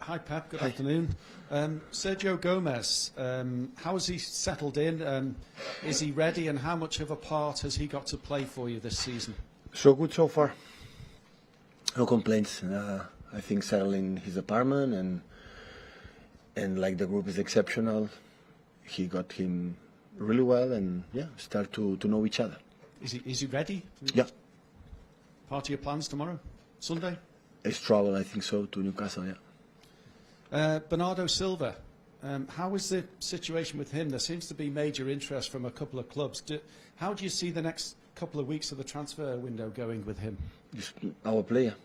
Hi, Pep. Good Hi. afternoon. Sergio Gomez, how has he settled in? Is he ready, and how much of a part has he got to play for you this season? So good so far. No complaints. I think settled in his apartment and like the group is exceptional. He got him really well and start to know each other. Is he ready? Yeah. Part of your plans tomorrow? Sunday? It's travel, I think so, to Newcastle, yeah. Bernardo Silva, how is the situation with him? There seems to be major interest from a couple of clubs. How do you see the next couple of weeks of the transfer window going with him? He's our player.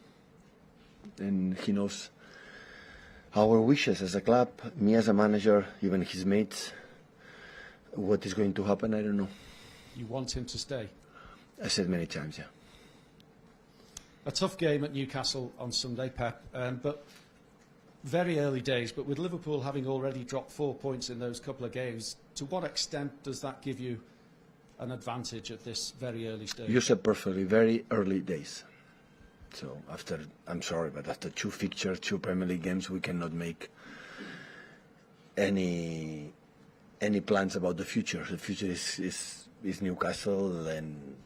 And he knows our wishes as a club, me as a manager, even his mates. What is going to happen, I don't know. You want him to stay? I said many times, yeah. A tough game at Newcastle on Sunday, Pep, but very early days. But with Liverpool having already dropped 4 points in those couple of games, to what extent does that give you an advantage at this very early stage? You said perfectly, very early days. So I'm sorry, but after two fixtures, two Premier League games, we cannot make any plans about the future. The future is Newcastle, and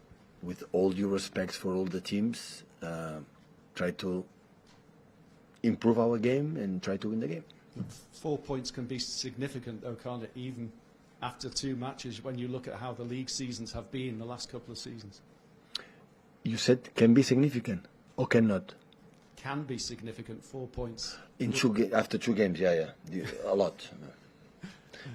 with all due respect for all the teams, try to improve our game and try to win the game. 4 points can be significant, though, can't it? Even after two matches, when you look at how the league seasons have been the last couple of seasons. You said can be significant or cannot? Can be significant, 4 points. After two games, a lot.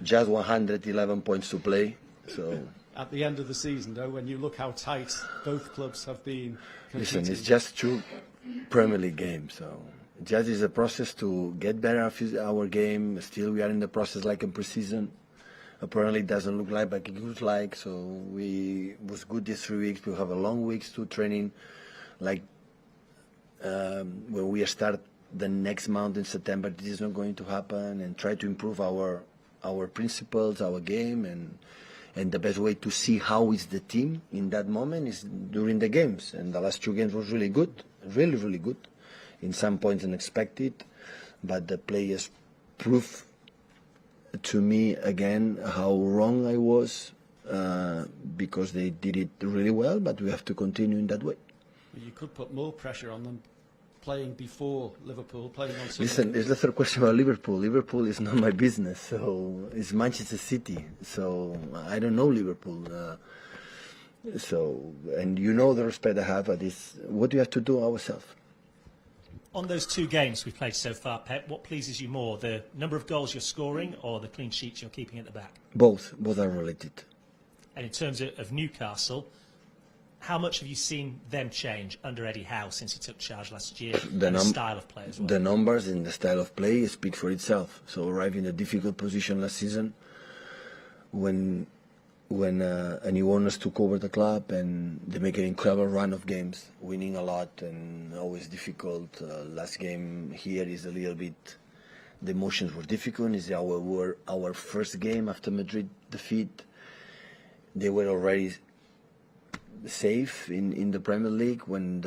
Just 111 points to play, so. At the end of the season, though, when you look how tight both clubs have been competing. Listen, it's just two Premier League games, so just is a process to get better our game. Still, we are in the process like in pre-season. Apparently, it doesn't look like, but it looks like. So we was good these 3 weeks. We have a long weeks to training, like when we start the next month in September. This is not going to happen, and try to improve our principles, our game, and the best way to see how is the team in that moment is during the games. And the last two games was really good, really, really good. In some points unexpected, but the players prove to me again how wrong I was because they did it really well, but we have to continue in that way. You could put more pressure on them playing before Liverpool, playing on Sunday. Listen, it's the third question about Liverpool. Liverpool is not my business, so it's Manchester City. So I don't know Liverpool. And you know the respect I have, but it's what we have to do ourselves. On those two games we've played so far, Pep, what pleases you more, the number of goals you're scoring or the clean sheets you're keeping at the back? Both are related. And in terms of Newcastle, how much have you seen them change under Eddie Howe since he took charge last year? The style of play as well. The numbers and the style of play speak for itself. So arriving in a difficult position last season when a new owners took over the club and they make an incredible run of games, winning a lot and always difficult. Last game here is a little bit, the emotions were difficult. It's our first game after Madrid defeat. They were already safe in the Premier League when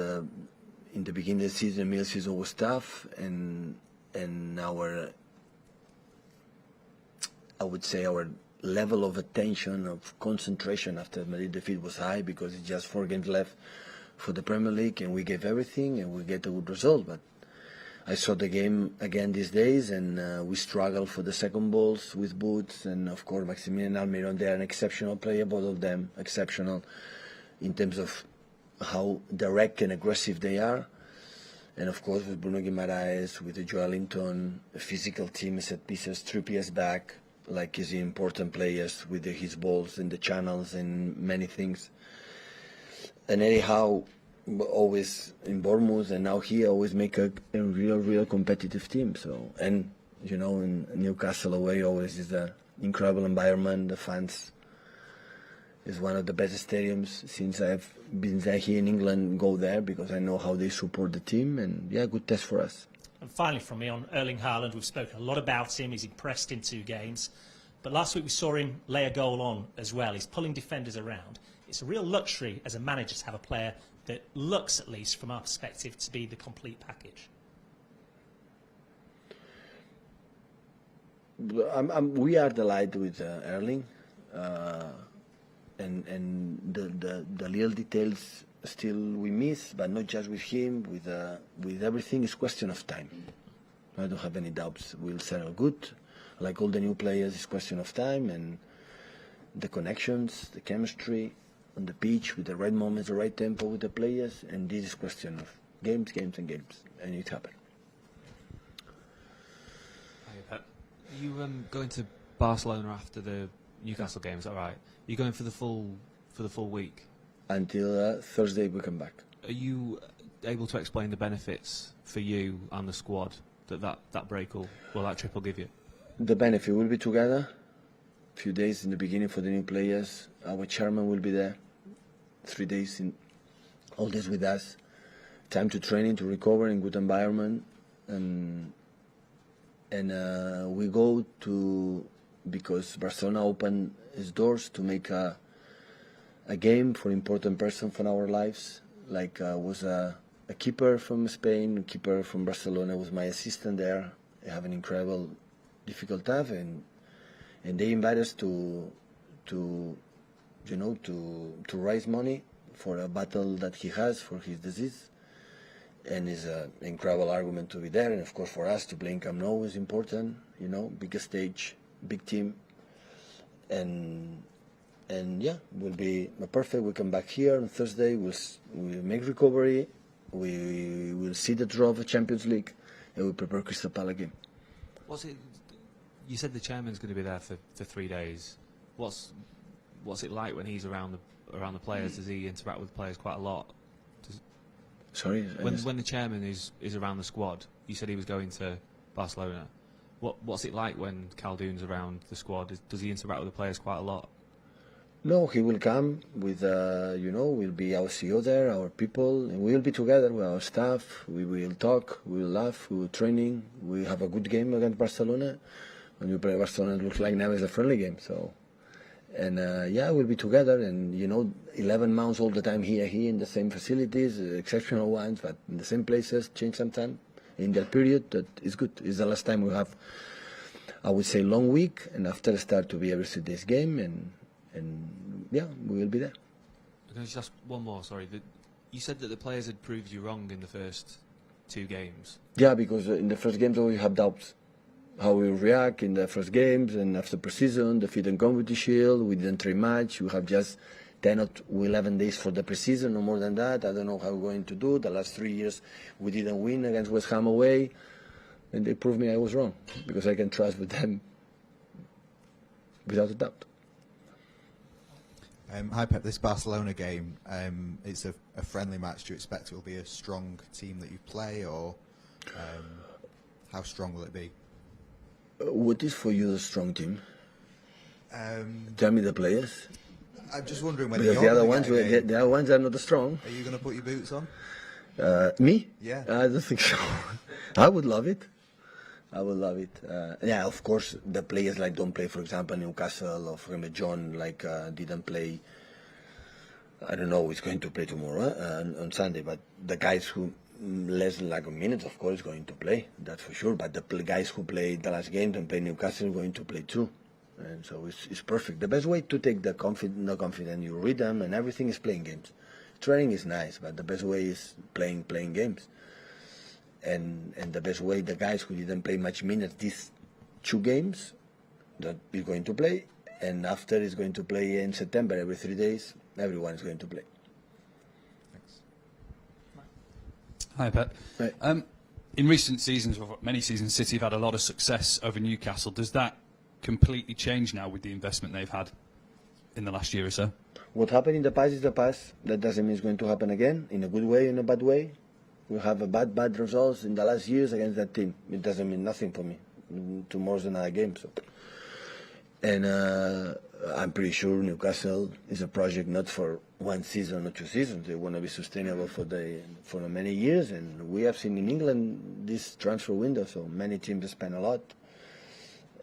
in the beginning of the season, middle season was tough, and our level of attention, of concentration after Madrid defeat was high because it's just 4 games left for the Premier League, and we gave everything and we get a good result. But I saw the game again these days, and we struggled for the second balls with Boots, and of course Maximilian Almiron. They are an exceptional player, both of them exceptional in terms of how direct and aggressive they are. And of course with Bruno Guimaraes, with the Joelinton, a physical team, set pieces, 3 PS back, like he's important players with his balls and the channels and many things. And Eddie Howe always in Bournemouth and now he always make a real competitive team. So, and you know, in Newcastle away always is an incredible environment. The fans is one of the best stadiums since I've been there here in England. Go there because I know how they support the team, and good test for us. And finally from me on Erling Haaland, we've spoken a lot about him. He's impressed in 2 games. But last week we saw him lay a goal on as well. He's pulling defenders around. It's a real luxury as a manager to have a player that looks, at least from our perspective, to be the complete package. We are delighted with Erling, and the little details still we miss, but not just with him. With everything, it's question of time. I don't have any doubts. We'll settle good. Like all the new players, it's question of time, and the connections, the chemistry on the pitch with the right moments, the right tempo with the players, and this is question of games, and it happened. Are you going to Barcelona after the Newcastle game? Is that right? Are you going for the full week? Until Thursday we come back. Are you able to explain the benefits for you and the squad that break will that trip will give you? The benefit will be together. A few days in the beginning for the new players. Our chairman will be there. 3 days in all days with us. Time to training, to recover in good environment, and we go to, because Barcelona opened its doors to make a game for important person from our lives. Like was a keeper from Spain, a keeper from Barcelona was my assistant there. I have an incredible difficult time, and they invite us to raise money for a battle that he has for his disease. And it's an incredible argument to be there, and of course for us to play in Camp Nou is important. Big stage, big team, and yeah, will be perfect. We come back here on Thursday. We'll make recovery. We will see the draw of the Champions League, and we prepare Crystal Palace game. You said the chairman's going to be there for 3 days. What's it like when he's around the players? Does he interact with players quite a lot? Sorry. When the chairman is around the squad, you said he was going to Barcelona. What's it like when Khaldoon's around the squad? Does he interact with the players quite a lot? No, he will come with, will be our CEO there, our people, and we will be together with our staff. We will talk, we will laugh, we will training. We have a good game against Barcelona. When you play Barcelona, it looks like now it's a friendly game. So, and we'll be together, and 11 months all the time here in the same facilities, exceptional ones, but in the same places, change sometime. In that period, that is good. It's the last time we have, I would say, long week, and after start to be every 3 days game, and yeah, we will be there. Can I just ask one more? Sorry, you said that the players had proved you wrong in the first 2 games. Yeah, because in the first games we have doubts how we react in the first games, and after pre-season, the Fit and Competition Shield, we didn't train much. We have just 10 or 11 days for the pre-season, no more than that. I don't know how we're going to do. The last 3 years we didn't win against West Ham away, and they proved me I was wrong, because I can trust with them without a doubt. Hi Pep, this Barcelona game, it's a friendly match. Do you expect it will be a strong team that you play, or how strong will it be? What is for you a strong team? Tell me the players. I'm just wondering whether because the other ones are not strong. Are you going to put your boots on? Me? Yeah. I don't think so. I would love it. Yeah, of course, the players like don't play, for example, Newcastle or for John didn't play. I don't know who's going to play tomorrow on Sunday, but the guys who less than like a minute, of course, going to play. That's for sure. But the guys who played the last game and play Newcastle are going to play too. And so it's perfect. The best way to take the confidence, you read them and everything is playing games. Training is nice, but the best way is playing games. And the best way, the guys who didn't play much minutes these 2 games, that is going to play, and after is going to play in September every 3 days. Everyone is going to play. Thanks. Hi, Pep. Hi. In recent seasons, or many seasons, City have had a lot of success over Newcastle. Does that completely change now with the investment they've had in the last year or so? What happened in the past is the past. That doesn't mean it's going to happen again, in a good way, in a bad way. We have a bad results in the last years against that team. It doesn't mean nothing for me. Tomorrow's another game. So. And I'm pretty sure Newcastle is a project not for 1 season or 2 seasons. They want to be sustainable for many years. And we have seen in England this transfer window, so many teams spend a lot.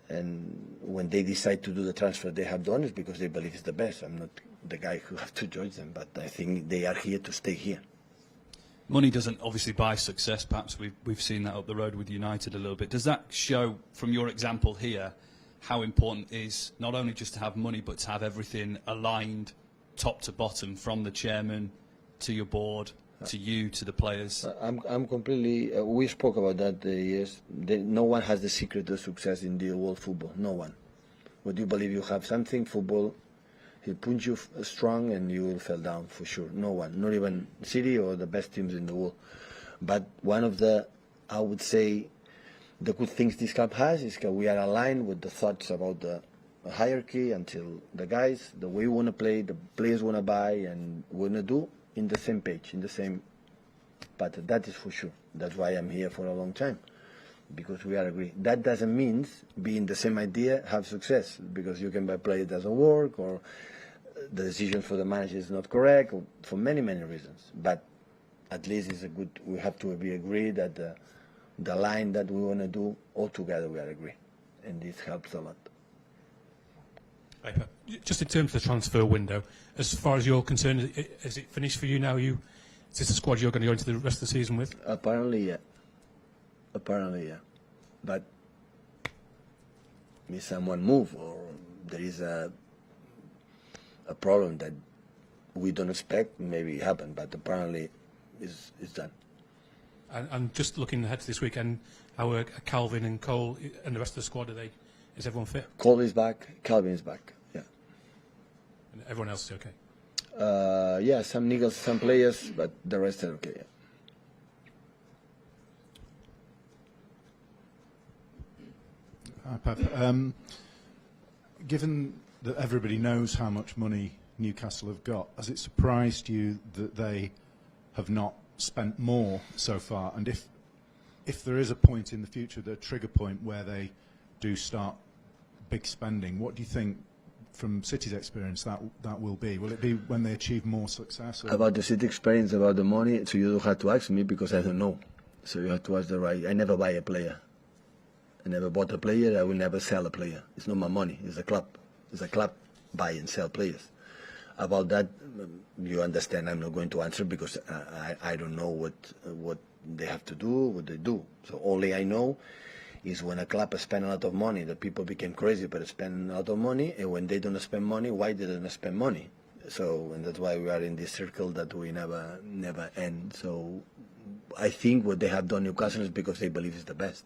And when they decide to do the transfer they have done, it's because they believe it's the best. I'm not the guy who has to judge them, but I think they are here to stay here. money doesn't obviously buy success. Perhaps we've seen that up the road with United a little bit. Does that show, from your example here, how important it is not only just to have money, but to have everything aligned top to bottom, from the chairman to your board, to you, to the players? I'm completely. We spoke about that. Yes, no one has the secret to success in the world football. No one. Would you believe you have something? Football, he'll punch you strong and you will fall down for sure. No one, not even City or the best teams in the world. But one of the, I would say, the good things this club has is that we are aligned with the thoughts about the hierarchy until the guys, the way we want to play, the players want to buy, and we want to do in the same page, in the same. But that is for sure. That's why I'm here for a long time, because we are agree. That doesn't mean being the same idea have success, because you can buy player doesn't work, or the decision for the manager is not correct, or for many reasons. But at least it's a good. We have to be agreed that the line that we want to do all together we are agree, and this helps a lot. Just in terms of the transfer window, as far as you're concerned, is it finished for you now? Is this a squad you're going to go into the rest of the season with? Apparently, yeah. But if someone move or there is a problem that we don't expect, maybe it happen. But apparently, it's done. And just looking ahead to this weekend, how are Calvin and Cole and the rest of the squad, is everyone fit? Cole is back, Calvin is back, yeah. And everyone else is okay? Yeah, some niggles, some players, but the rest are okay, yeah. Hi, Pep. Given that everybody knows how much money Newcastle have got, has it surprised you that they have not spent more so far? And if there is a point in the future, the trigger point where they do start big spending, what do you think, from City's experience, that will be? Will it be when they achieve more success? Or? About the City experience, about the money, so you don't have to ask me because I don't know. So you have to ask the right. I never buy a player. I never bought a player. I will never sell a player. It's not my money. It's a club. It's a club buy and sell players. About that, you understand. I'm not going to answer because I don't know what they have to do, what they do. So only I know is when a club spend a lot of money, the people became crazy, but spend a lot of money, and when they don't spend money, why they don't spend money? So, and that's why we are in this circle that we never end. So, I think what they have done Newcastle is because they believe it's the best.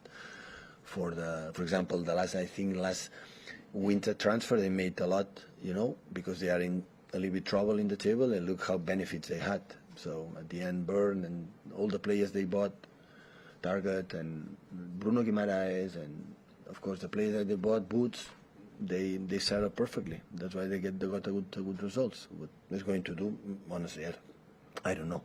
For example, the last winter transfer they made a lot, because they are in a little bit trouble in the table, and look how benefits they had. So at the end, Burn and all the players they bought, Target and Bruno Guimaraes, and of course the players that they bought, Boots, they set up perfectly. That's why they got a good results. What they're going to do, honestly, I don't know.